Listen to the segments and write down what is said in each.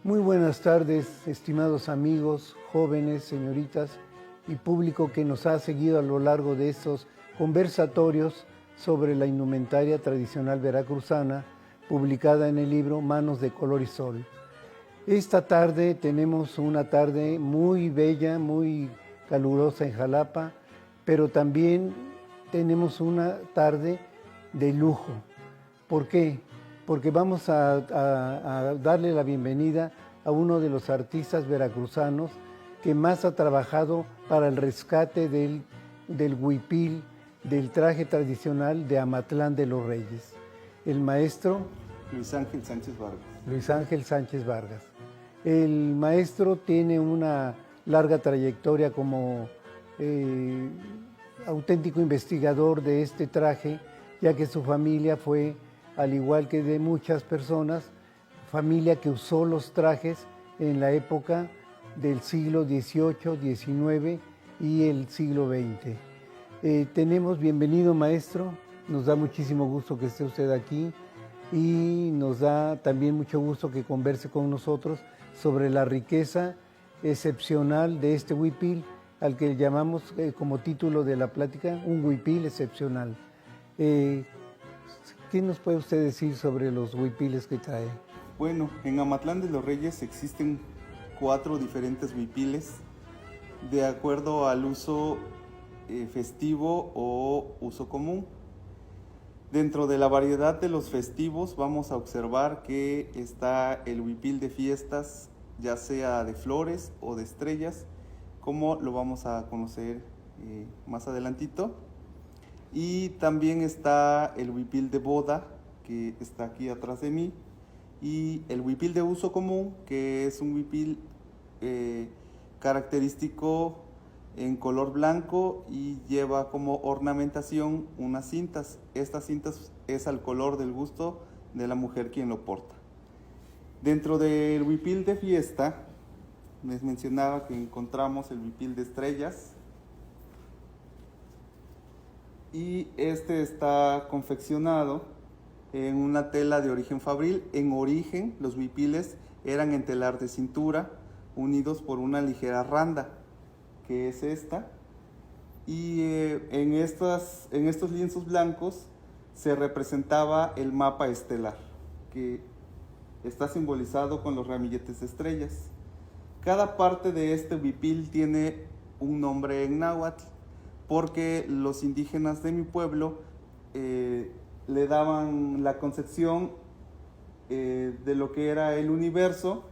Muy buenas tardes, estimados amigos, jóvenes, señoritas y público que nos ha seguido a lo largo de estos conversatorios sobre la indumentaria tradicional veracruzana, publicada en el libro Manos de Color y Sol. Esta tarde tenemos una tarde muy bella, muy calurosa en Jalapa, pero también tenemos una tarde de lujo. ¿Por qué? Porque vamos a darle la bienvenida a uno de los artistas veracruzanos que más ha trabajado para el rescate del huipil, del traje tradicional de Amatlán de los Reyes, el maestro Luis Ángel Sánchez Vargas. Luis Ángel Sánchez Vargas. El maestro tiene una larga trayectoria como auténtico investigador de este traje, ya que su familia fue, al igual que de muchas personas, familia que usó los trajes en la época del siglo XVIII, XIX y el siglo XX. Bienvenido maestro, nos da muchísimo gusto que esté usted aquí y nos da también mucho gusto que converse con nosotros sobre la riqueza excepcional de este huipil, al que llamamos como título de la plática, un huipil excepcional. ¿Qué nos puede usted decir sobre los huipiles que trae? Bueno, en Amatlán de los Reyes existen 4 diferentes huipiles de acuerdo al uso festivo o uso común. Dentro de la variedad de los festivos vamos a observar que está el huipil de fiestas, ya sea de flores o de estrellas, como lo vamos a conocer más adelantito. Y también está el huipil de boda, que está aquí atrás de mí, y el huipil de uso común, que es un huipil característico en color blanco y lleva como ornamentación unas cintas. Estas cintas es al color del gusto de la mujer quien lo porta. Dentro del huipil de fiesta, les mencionaba que encontramos el huipil de estrellas, y este está confeccionado en una tela de origen fabril. En origen, los huipiles eran en telar de cintura, unidos por una ligera randa, que es esta, y en estos lienzos blancos se representaba el mapa estelar, que está simbolizado con los ramilletes de estrellas. Cada parte de este huipil tiene un nombre en náhuatl, porque los indígenas de mi pueblo le daban la concepción de lo que era el universo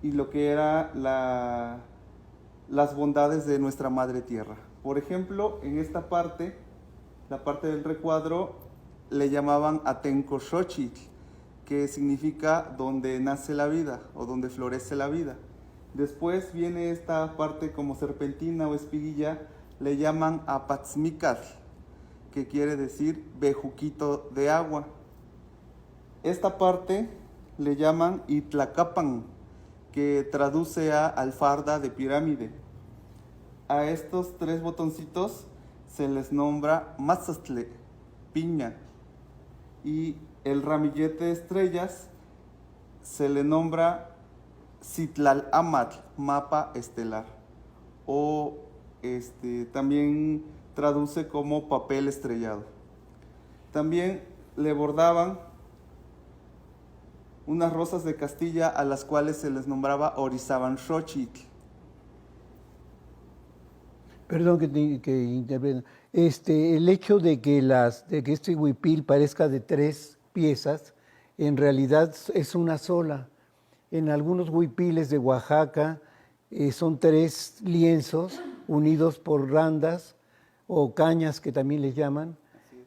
y lo que era las bondades de nuestra madre tierra. Por ejemplo, en esta parte, la parte del recuadro, le llamaban Atencoxochitl, que significa donde nace la vida o donde florece la vida. Después viene esta parte como serpentina o espiguilla, le llaman Apatzmicatl, que quiere decir bejuquito de agua. Esta parte le llaman Itlacapan, que traduce a alfarda de pirámide. A estos 3 botoncitos se les nombra Mazatle, piña, y el ramillete de estrellas se le nombra Citlalamatl, mapa estelar, o también traduce como papel estrellado. También le bordaban unas rosas de Castilla a las cuales se les nombraba Orizabanxochitl. Perdón que intervenga. El hecho de que este huipil parezca de 3 piezas, en realidad es una sola. En algunos huipiles de Oaxaca son 3 lienzos unidos por randas o cañas, que también les llaman,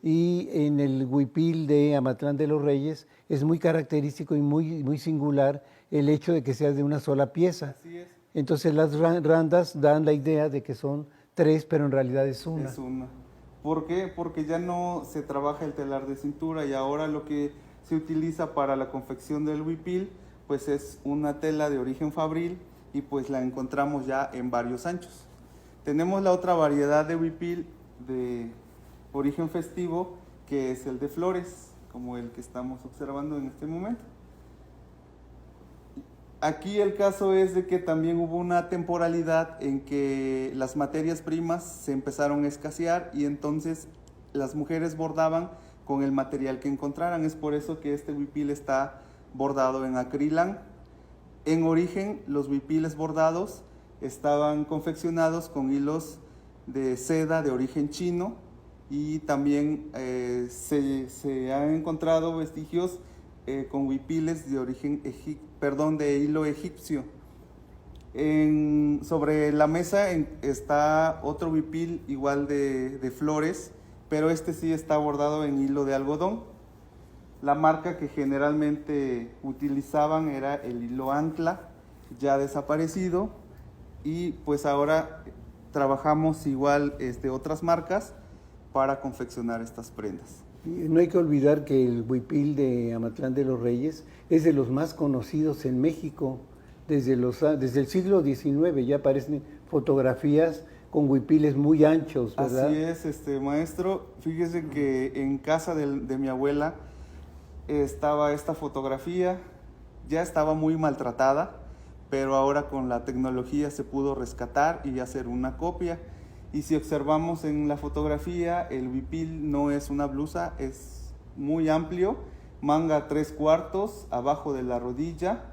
y en el huipil de Amatlán de los Reyes es muy característico y muy singular el hecho de que sea de una sola pieza. Así es. Entonces las randas dan la idea de que son 3, pero en realidad es una. Es una. ¿Por qué? Porque ya no se trabaja el telar de cintura y ahora lo que se utiliza para la confección del huipil pues es una tela de origen fabril y pues la encontramos ya en varios anchos. Tenemos la otra variedad de huipil de origen festivo, que es el de flores, como el que estamos observando en este momento. Aquí el caso es de que también hubo una temporalidad en que las materias primas se empezaron a escasear y entonces las mujeres bordaban con el material que encontraran. Es por eso que este huipil está bordado en acrilán. En origen, los huipiles bordados estaban confeccionados con hilos de seda de origen chino y también se han encontrado vestigios con huipiles de origen de hilo egipcio. Sobre la mesa está otro huipil igual de flores, pero este sí está bordado en hilo de algodón. La marca que generalmente utilizaban era el hilo ancla, ya desaparecido, y pues ahora trabajamos igual otras marcas para confeccionar estas prendas. No hay que olvidar que el huipil de Amatlán de los Reyes es de los más conocidos en México. Desde el siglo XIX ya aparecen fotografías con huipiles muy anchos, ¿verdad? Así es, maestro. Fíjese que en casa de mi abuela estaba esta fotografía, ya estaba muy maltratada, pero ahora con la tecnología se pudo rescatar y hacer una copia. Y si observamos en la fotografía, el huipil no es una blusa, es muy amplio, manga 3/4, abajo de la rodilla,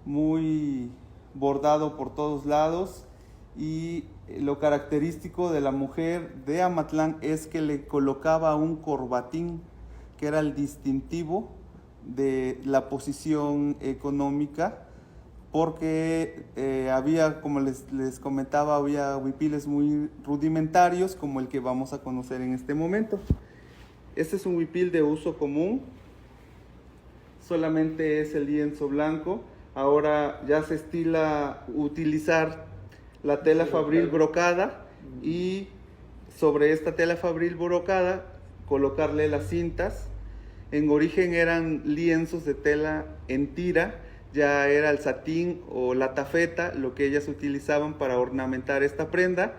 muy bordado por todos lados, y lo característico de la mujer de Amatlán es que le colocaba un corbatín, que era el distintivo de la posición económica, porque había, como les comentaba, había huipiles muy rudimentarios como el que vamos a conocer en este momento. Este es un huipil de uso común, solamente es el lienzo blanco. Ahora ya se estila utilizar la tela fabril brocada y sobre esta tela fabril brocada colocarle las cintas. En origen eran lienzos de tela en tira, ya era el satín o la tafeta lo que ellas utilizaban para ornamentar esta prenda.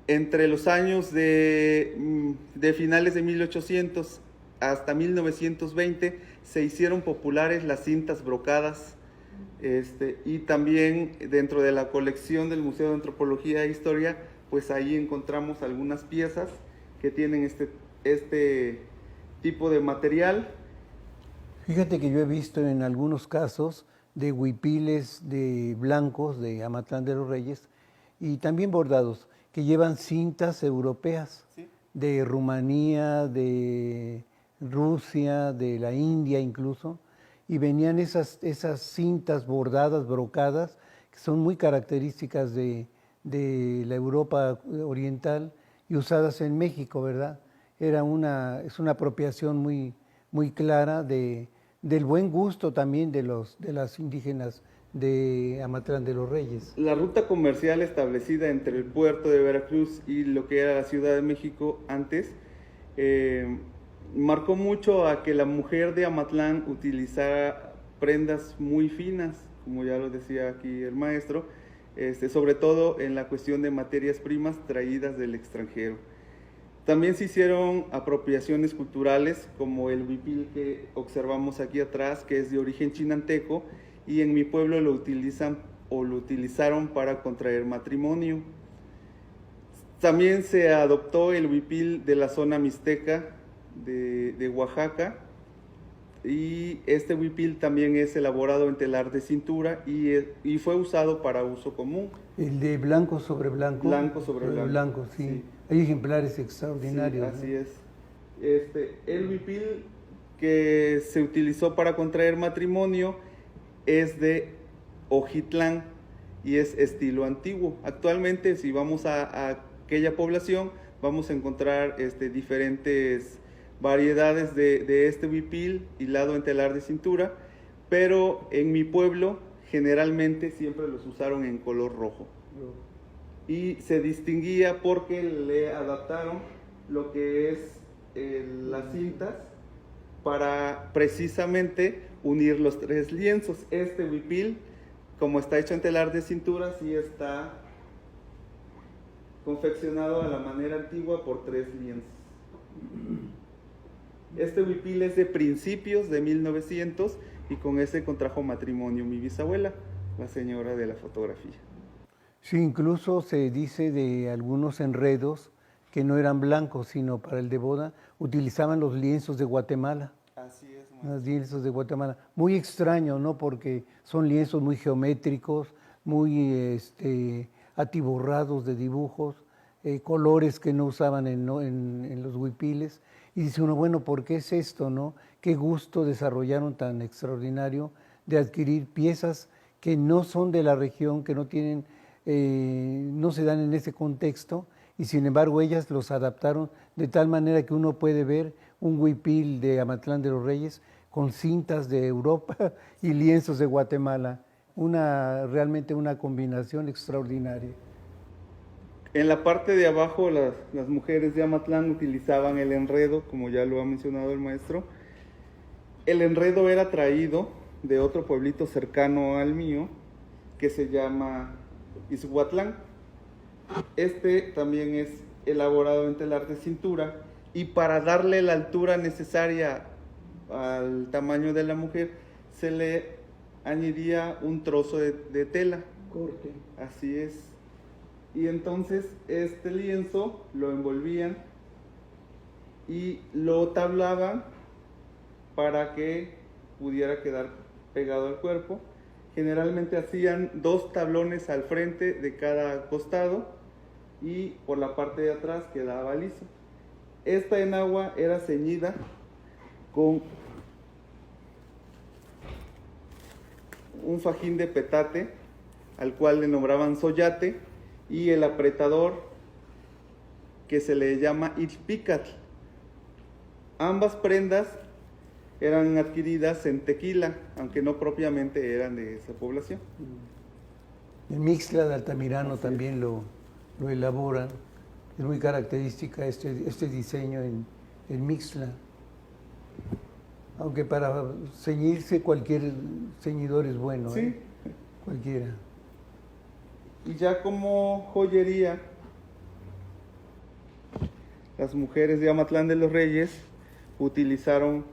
Entre los años de finales de 1800 hasta 1920 se hicieron populares las cintas brocadas, y también dentro de la colección del Museo de Antropología e Historia, pues ahí encontramos algunas piezas que tienen este tipo de material. Fíjate que yo he visto en algunos casos de huipiles de blancos de Amatlán de los Reyes y también bordados que llevan cintas europeas, ¿sí?, de Rumanía, de Rusia, de la India incluso, y venían esas cintas bordadas, brocadas, que son muy características de la Europa oriental y usadas en México, ¿verdad? Es una apropiación muy clara del buen gusto también de las indígenas de Amatlán de los Reyes. La ruta comercial establecida entre el puerto de Veracruz y lo que era la Ciudad de México antes marcó mucho a que la mujer de Amatlán utilizara prendas muy finas, como ya lo decía aquí el maestro, sobre todo en la cuestión de materias primas traídas del extranjero. También se hicieron apropiaciones culturales, como el huipil que observamos aquí atrás, que es de origen chinanteco, y en mi pueblo lo utilizan o lo utilizaron para contraer matrimonio. También se adoptó el huipil de la zona mixteca de Oaxaca, y este huipil también es elaborado en telar de cintura y fue usado para uso común. El de blanco sobre blanco. Blanco sobre blanco. Blanco, sí. Sí. Hay ejemplares extraordinarios. Sí, así es. El huipil que se utilizó para contraer matrimonio es de Ojitlán y es estilo antiguo. Actualmente, si vamos a aquella población, vamos a encontrar diferentes variedades de este huipil hilado en telar de cintura, pero en mi pueblo generalmente siempre los usaron en color rojo. Y se distinguía porque le adaptaron lo que es las cintas para precisamente unir los tres lienzos. Este huipil, como está hecho en telar de cintura, sí está confeccionado a la manera antigua por tres lienzos. Este huipil es de principios de 1900 y con ese contrajo matrimonio mi bisabuela, la señora de la fotografía. Sí, incluso se dice de algunos enredos que no eran blancos, sino para el de boda utilizaban los lienzos de Guatemala. Así es, Los lienzos de Guatemala. Muy extraño, ¿no? Porque son lienzos muy geométricos, muy atiborrados de dibujos, colores que no usaban en los huipiles. Y dice uno, bueno, ¿por qué es esto, no? Qué gusto desarrollaron tan extraordinario de adquirir piezas que no son de la región, que no tienen, no se dan en ese contexto, y sin embargo ellas los adaptaron de tal manera que uno puede ver un huipil de Amatlán de los Reyes con cintas de Europa y lienzos de Guatemala. Realmente una combinación extraordinaria. En la parte de abajo las mujeres de Amatlán utilizaban el enredo, como ya lo ha mencionado el maestro. El enredo era traído de otro pueblito cercano al mío, que se llama Izhuatlán. Este también es elaborado en telar de cintura, y para darle la altura necesaria al tamaño de la mujer, se le añadía un trozo de tela. Corte. Así es. Y entonces este lienzo lo envolvían y lo tablaban para que pudiera quedar pegado al cuerpo. Generalmente hacían 2 tablones al frente de cada costado y por la parte de atrás quedaba liso. Esta enagua era ceñida con un fajín de petate, al cual le nombraban soyate, y el apretador, que se le llama ichpicatl. Ambas prendas eran adquiridas en Tequila, aunque no propiamente eran de esa población. El Mixtla de Altamirano también lo elaboran. Es muy característica este diseño en Mixtla. Aunque para ceñirse cualquier ceñidor es bueno, Sí. Cualquiera. Y ya como joyería, las mujeres de Amatlán de los Reyes utilizaron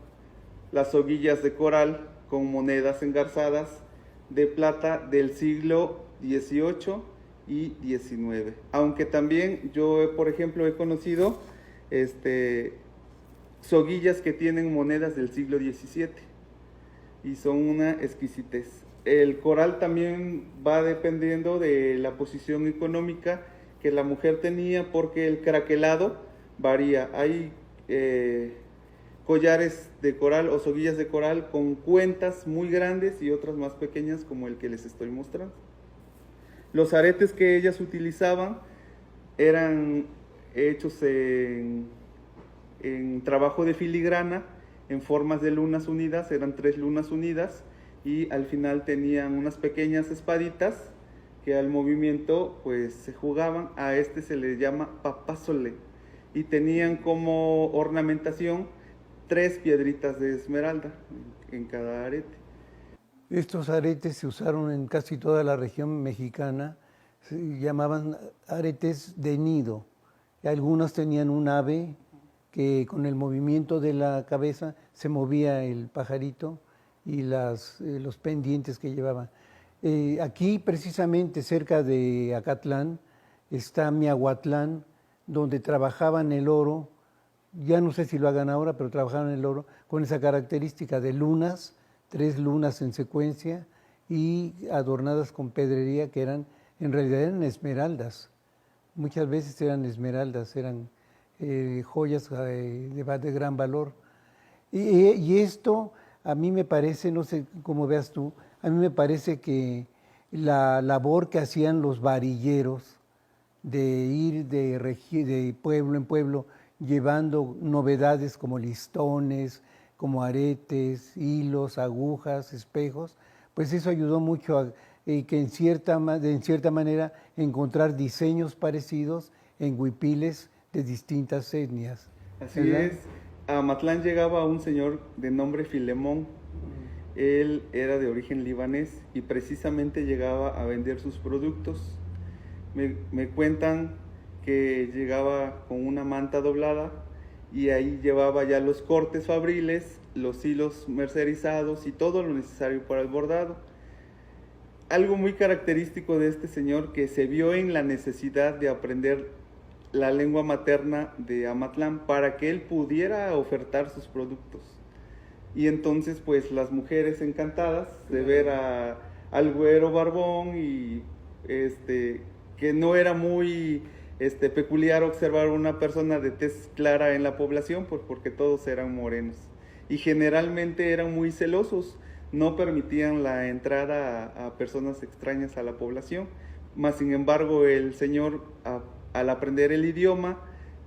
las soguillas de coral con monedas engarzadas de plata del siglo XVIII y XIX. Aunque también yo, por ejemplo, he conocido soguillas que tienen monedas del siglo XVII y son una exquisitez. El coral también va dependiendo de la posición económica que la mujer tenía, porque el craquelado varía. Hay collares de coral o soguillas de coral con cuentas muy grandes y otras más pequeñas, como el que les estoy mostrando. Los aretes que ellas utilizaban eran hechos en trabajo de filigrana, en formas de lunas unidas, eran 3 lunas unidas, y al final tenían unas pequeñas espaditas que al movimiento pues se jugaban. A se le llama papásole, y tenían como ornamentación 3 piedritas de esmeralda en cada arete. Estos aretes se usaron en casi toda la región mexicana, se llamaban aretes de nido. Algunos tenían un ave que con el movimiento de la cabeza se movía el pajarito y los pendientes que llevaban. Aquí precisamente cerca de Acatlán está Miahuatlán, donde trabajaban el oro. Ya no sé si lo hagan ahora, pero trabajaban el oro con esa característica de lunas, 3 lunas en secuencia y adornadas con pedrería que en realidad eran esmeraldas. Muchas veces eran esmeraldas, eran joyas de gran valor. Y esto a mí me parece, no sé cómo veas tú, a mí me parece que la labor que hacían los varilleros de ir de pueblo en pueblo llevando novedades como listones, como aretes, hilos, agujas, espejos, pues eso ayudó mucho a que en cierta manera encontrar diseños parecidos en huipiles de distintas etnias. Así es. A Amatlán llegaba un señor de nombre Filemón. Él era de origen libanés y precisamente llegaba a vender sus productos. Me cuentan que llegaba con una manta doblada y ahí llevaba ya los cortes fabriles, los hilos mercerizados y todo lo necesario para el bordado. Algo muy característico de este señor, que se vio en la necesidad de aprender la lengua materna de Amatlán para que él pudiera ofertar sus productos. Y entonces pues las mujeres encantadas de ver al güero barbón, y que no era muy peculiar observar una persona de tez clara en la población, pues porque todos eran morenos y generalmente eran muy celosos, no permitían la entrada a personas extrañas a la población. Mas sin embargo el señor, al aprender el idioma,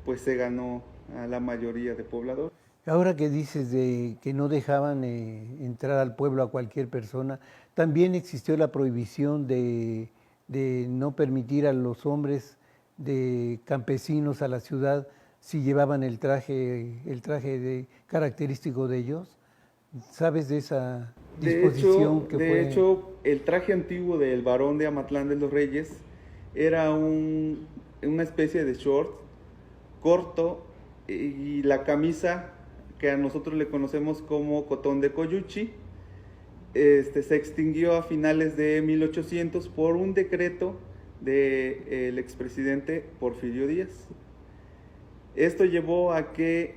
pues se ganó a la mayoría de pobladores. Ahora que dices de que no dejaban entrar al pueblo a cualquier persona, también existió la prohibición de no permitir a los hombres de campesinos a la ciudad si llevaban el traje característico de ellos. ¿Sabes de esa disposición que fue? De hecho, el traje antiguo del varón de Amatlán de los Reyes era una especie de short corto, y la camisa, que a nosotros le conocemos como cotón de Coyuchi, se extinguió a finales de 1800 por un decreto del expresidente Porfirio Díaz. Esto llevó a que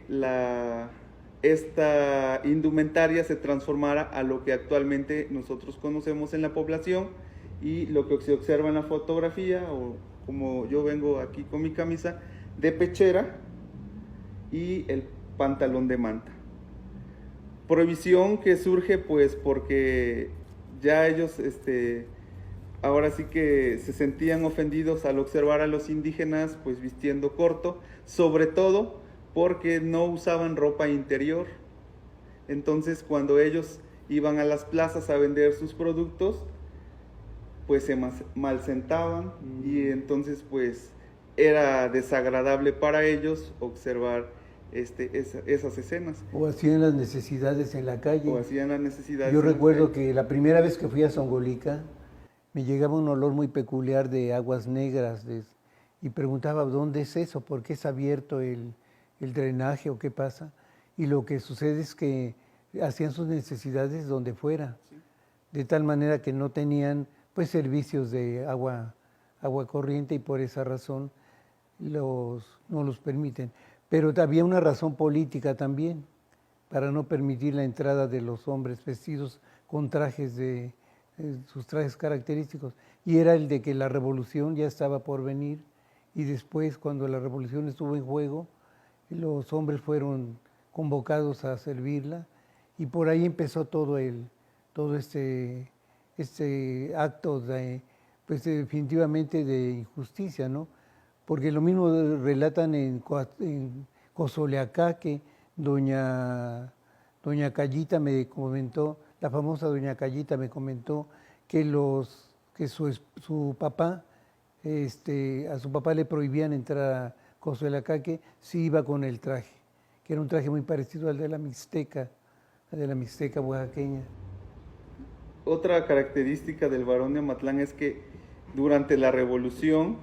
esta indumentaria se transformara a lo que actualmente nosotros conocemos en la población, y lo que se observa en la fotografía, o como yo vengo aquí con mi camisa de pechera y el pantalón de manta. Prohibición que surge pues porque ya ellos ahora sí que se sentían ofendidos al observar a los indígenas pues vistiendo corto, sobre todo porque no usaban ropa interior. Entonces cuando ellos iban a las plazas a vender sus productos, pues se mal sentaban, y entonces pues era desagradable para ellos observar esas escenas. O hacían las necesidades en la calle. O hacían las necesidades. Yo recuerdo que la primera vez que fui a Zongolica me llegaba un olor muy peculiar de aguas negras, y preguntaba, ¿dónde es eso? ¿Por qué es abierto el drenaje o qué pasa? Y lo que sucede es que hacían sus necesidades donde fuera, sí, de tal manera que no tenían pues servicios de agua corriente, y por esa razón no los permiten. Pero había una razón política también, para no permitir la entrada de los hombres vestidos con sus trajes característicos, y era el de que la revolución ya estaba por venir, y después, cuando la revolución estuvo en juego, los hombres fueron convocados a servirla, y por ahí empezó todo este acto pues definitivamente de injusticia, ¿no? Porque lo mismo relatan en Cozoleacaque, doña Callita me comentó, la famosa doña Callita me comentó que su papá, a su papá le prohibían entrar a Cozoleacaque si iba con el traje, que era un traje muy parecido al de la Mixteca oaxaqueña. Otra característica del varón de Amatlán es que durante la revolución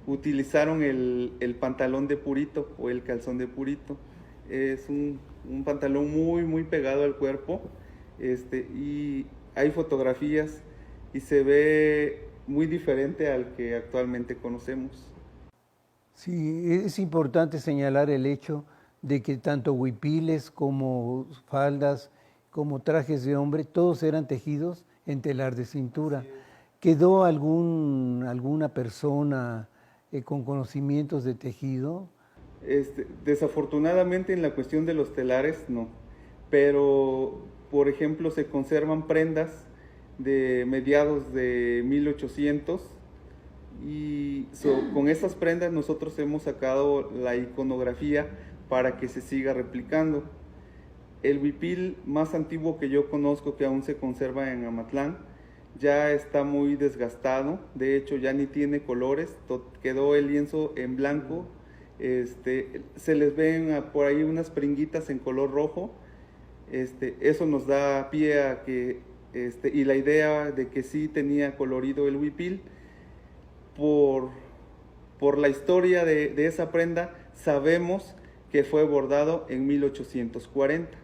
utilizaron el pantalón de purito o el calzón de purito. Es un pantalón muy pegado al cuerpo, y hay fotografías y se ve muy diferente al que actualmente conocemos. Sí, es importante señalar el hecho de que tanto huipiles como faldas, como trajes de hombre, todos eran tejidos en telar de cintura. ¿Quedó alguna persona con conocimientos de tejido? Desafortunadamente en la cuestión de los telares no, pero por ejemplo se conservan prendas de mediados de 1800, y con esas prendas nosotros hemos sacado la iconografía para que se siga replicando. El huipil más antiguo que yo conozco, que aún se conserva en Amatlán, ya está muy desgastado, de hecho ya ni tiene colores, quedó el lienzo en blanco, se les ven por ahí unas pringuitas en color rojo, eso nos da pie a que, y la idea de que sí tenía colorido el huipil. Por la historia de esa prenda, sabemos que fue bordado en 1840.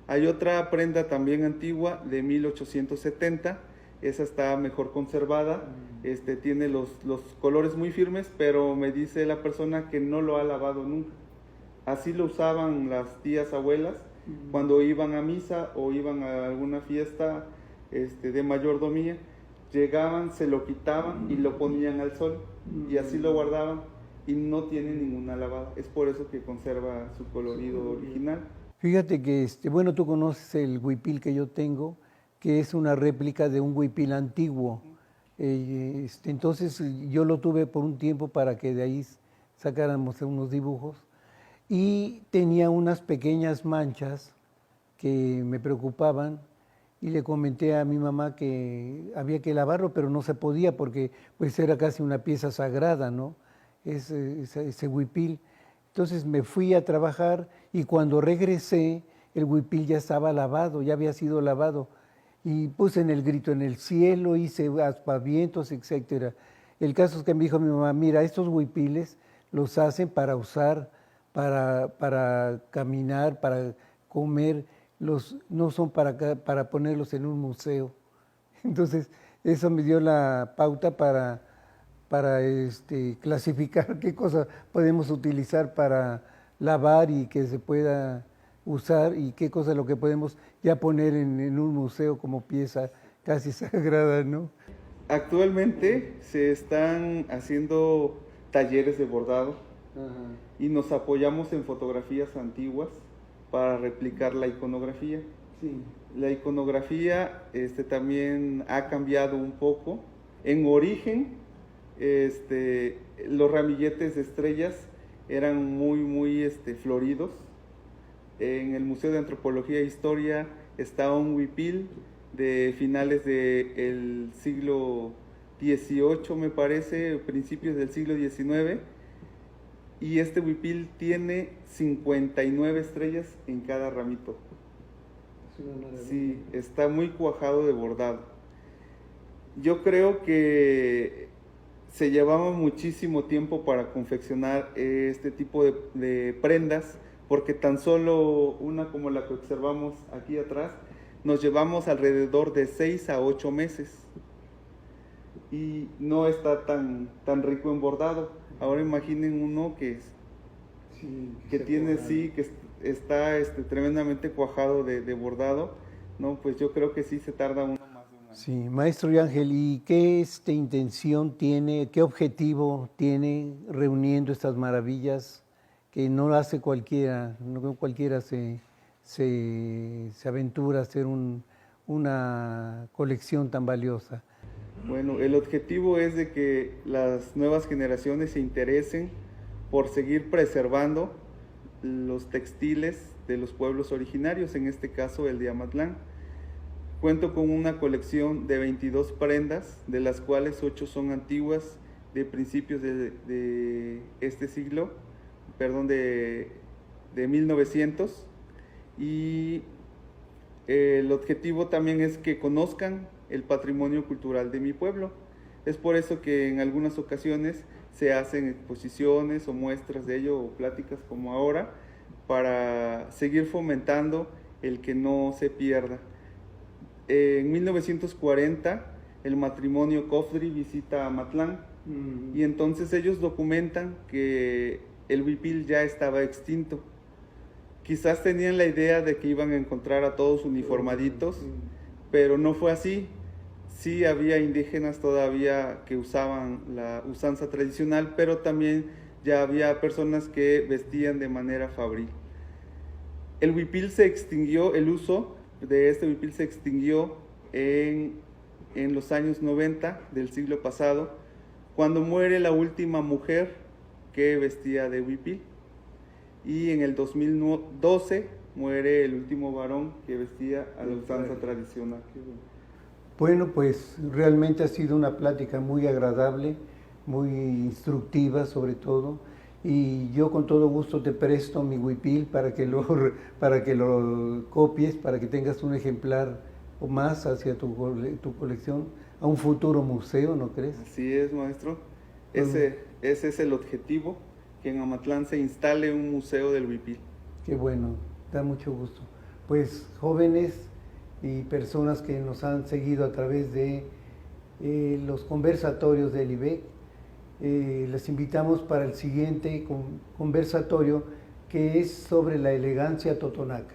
Hay otra prenda también antigua de 1870, esa está mejor conservada, tiene los colores muy firmes, pero me dice la persona que no lo ha lavado nunca. Así lo usaban las tías abuelas cuando iban a misa o iban a alguna fiesta de mayordomía, llegaban, se lo quitaban y lo ponían al sol y así lo guardaban y no tiene ninguna lavada. Es por eso que conserva su colorido original. Fíjate que, bueno, tú conoces el huipil que yo tengo, que es una réplica de un huipil antiguo. Entonces yo lo tuve por un tiempo para que de ahí sacáramos unos dibujos y tenía unas pequeñas manchas que me preocupaban y le comenté a mi mamá que había que lavarlo, pero no se podía porque pues era casi una pieza sagrada, ¿no? Ese huipil. Entonces me fui a trabajar y cuando regresé el huipil ya estaba lavado, ya había sido lavado. Y puse en el grito en el cielo, hice aspavientos, etcétera. El caso es que me dijo mi mamá, mira, estos huipiles los hacen para usar, para caminar, para comer, no son para ponerlos en un museo. Entonces, eso me dio la pauta para clasificar qué cosas podemos utilizar para lavar y que se pueda usar y qué cosa es lo que podemos ya poner en un museo como pieza casi sagrada, ¿no? Actualmente se están haciendo talleres de bordado. Ajá. Y nos apoyamos en fotografías antiguas para replicar la iconografía. Sí. La iconografía también ha cambiado un poco. En origen, los ramilletes de estrellas eran muy floridos. En el Museo de Antropología e Historia está un huipil de finales del siglo XVIII, me parece, principios del siglo XIX, y este huipil tiene 59 estrellas en cada ramito. Sí, está muy cuajado de bordado. Yo creo que se llevaba muchísimo tiempo para confeccionar este tipo de prendas, porque tan solo una como la que observamos aquí atrás, nos llevamos alrededor de 6 a 8 meses y no está tan rico en bordado. Ahora imaginen uno que tiene, sí, que está tremendamente cuajado de bordado, ¿no? Pues yo creo que sí se tarda uno más de un año. Sí, maestro Ángel, ¿y qué intención tiene, qué objetivo tiene reuniendo estas maravillas que no hace cualquiera, no cualquiera se aventura a hacer una colección tan valiosa? Bueno, el objetivo es de que las nuevas generaciones se interesen por seguir preservando los textiles de los pueblos originarios, en este caso el de Amatlán. Cuento con una colección de 22 prendas, de las cuales 8 son antiguas, de principios de este siglo, de 1900, y el objetivo también es que conozcan el patrimonio cultural de mi pueblo. Es por eso que en algunas ocasiones se hacen exposiciones o muestras de ello o pláticas como ahora, para seguir fomentando el que no se pierda. En 1940 el matrimonio Cofdry visita Amatlán y entonces ellos documentan que el huipil ya estaba extinto. Quizás tenían la idea de que iban a encontrar a todos uniformaditos, pero no fue así. Sí había indígenas todavía que usaban la usanza tradicional, pero también ya había personas que vestían de manera fabril. El huipil se extinguió, el uso de este huipil se extinguió en los años 90 del siglo pasado, cuando muere la última mujer que vestía de huipil, y en el 2012 muere el último varón que vestía a la usanza tradicional. Bueno, pues realmente ha sido una plática muy agradable, muy instructiva sobre todo, y yo con todo gusto te presto mi huipil para que lo copies, para que tengas un ejemplar o más hacia tu colección, a un futuro museo, ¿no crees? Así es, maestro. Ese es el objetivo, que en Amatlán se instale un museo del huipil. Qué bueno, da mucho gusto. Pues jóvenes y personas que nos han seguido a través de los conversatorios del IBEC, les invitamos para el siguiente conversatorio, que es sobre la elegancia totonaca.